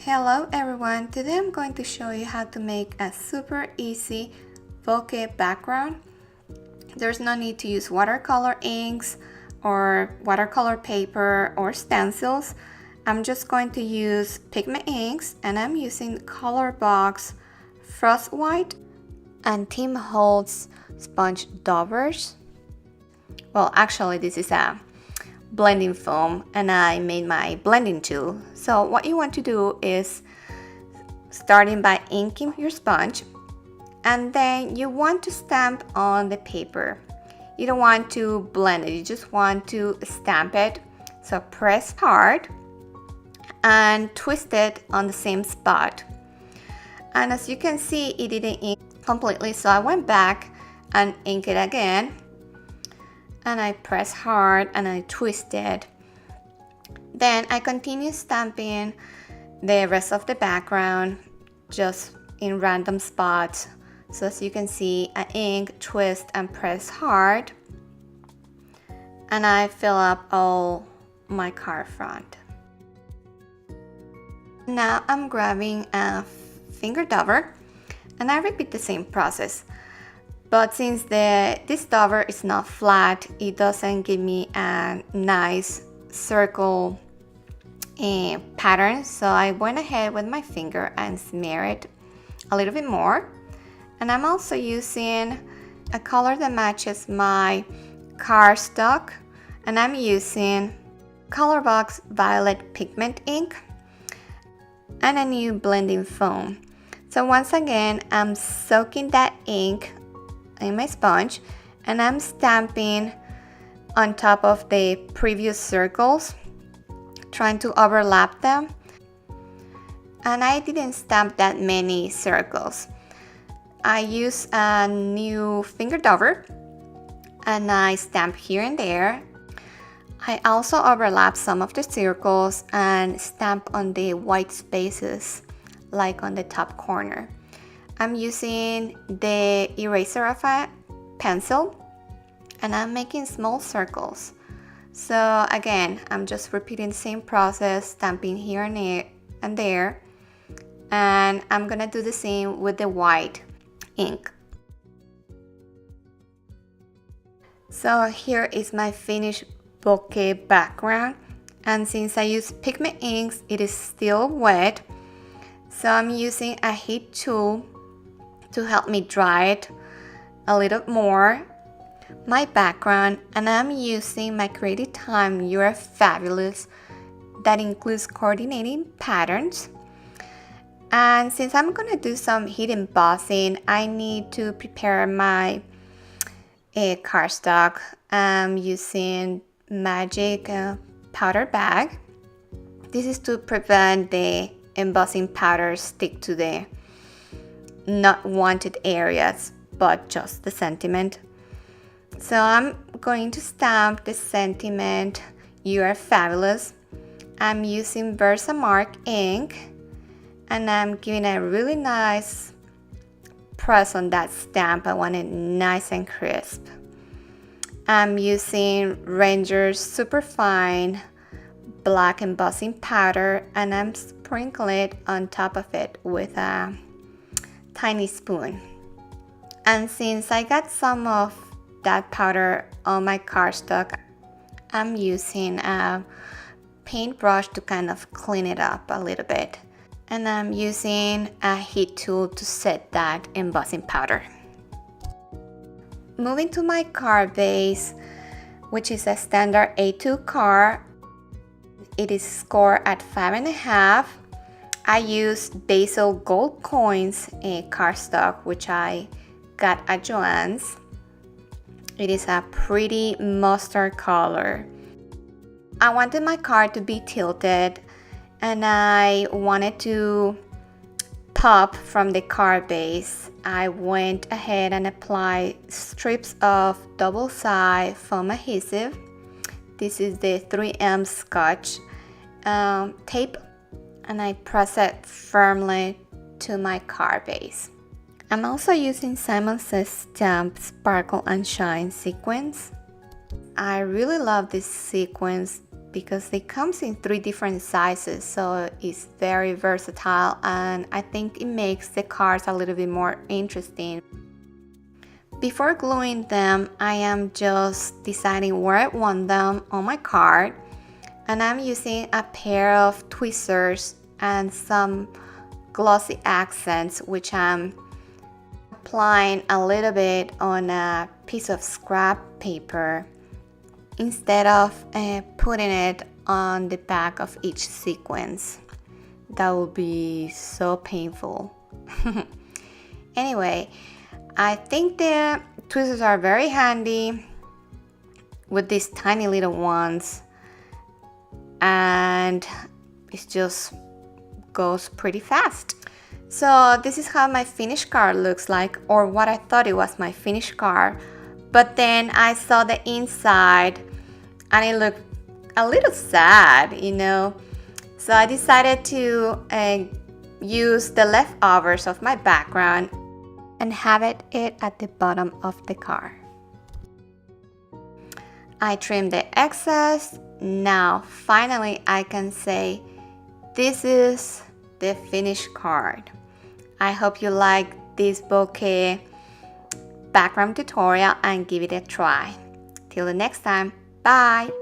Hello everyone, today I'm going to show you how to make a super easy bokeh background. There's no need to use watercolor inks or watercolor paper or stencils. I'm just going to use pigment inks and I'm using Recollections Frost White and Tim Holtz sponge Daubers. Well, actually this is a blending foam and I made my blending tool. So what you want to do is starting by inking your sponge, and then you want to stamp on the paper. You don't want to blend it, you just want to stamp it. So press hard and twist it on the same spot. And as you can see, it didn't ink completely, so I went back and inked it again. And I press hard and I twist it. Then I continue stamping the rest of the background just in random spots. So as you can see, I ink, twist, and press hard. And I fill up all my card front. Now I'm grabbing a finger dauber and I repeat the same process. But since this dauber is not flat, it doesn't give me a nice circle pattern. So I went ahead with my finger and smear it a little bit more. And I'm also using a color that matches my cardstock. And I'm using Recollections Violet Pigment ink and a new blending foam. So once again, I'm soaking that ink in my sponge and I'm stamping on top of the previous circles, trying to overlap them. And I didn't stamp that many circles. I use a new finger dauber and I stamp here and there. I also overlap some of the circles and stamp on the white spaces, like on the top corner. I'm using the eraser of a pencil and I'm making small circles. So again, I'm just repeating the same process, stamping here and there. And I'm gonna do the same with the white ink. So here is my finished bokeh background. And since I use pigment inks, it is still wet. So I'm using a heat tool to help me dry it a little more, my background, and I'm using my Creative Time You Are Fabulous that includes coordinating patterns. And since I'm gonna do some heat embossing, I need to prepare my cardstock. I'm using Magic powder bag. This is to prevent the embossing powder stick to the not wanted areas, but just the sentiment. So I'm going to stamp the sentiment You Are Fabulous. I'm using Versamark ink and I'm giving a really nice press on that stamp. I want it nice and crisp. I'm using Ranger's super fine black embossing powder and I'm sprinkling it on top of it with a tiny spoon. And since I got some of that powder on my cardstock, I'm using a paintbrush to kind of clean it up a little bit. And I'm using a heat tool to set that embossing powder. Moving to my card base, which is a standard A2 card. It is scored at 5.5. I use Bazzill gold coins cardstock, which I got at Joann's. It is a pretty mustard color. I wanted my card to be tilted and I wanted to pop from the card base. I went ahead and applied strips of double-sided foam adhesive. This is the 3M Scotch tape. And I press it firmly to my card base. I'm also using Simon Says Stamp Sparkle and Shine sequins. I really love this sequins because it comes in 3 different sizes, so it's very versatile, and I think it makes the cards a little bit more interesting. Before gluing them, I am just deciding where I want them on my card, and I'm using a pair of tweezers and some glossy accents, which I'm applying a little bit on a piece of scrap paper instead of putting it on the back of each sequence. That would be so painful. Anyway, I think the tweezers are very handy with these tiny little ones, and it just goes pretty fast. So this is how my finished card looks like, or what I thought it was my finished card. But then I saw the inside and it looked a little sad, you know. So I decided to use the leftovers of my background and have it at the bottom of the card. I trimmed the excess. Now finally I can say this is the finished card. I hope you like this bokeh background tutorial and give it a try. Till the next time, bye!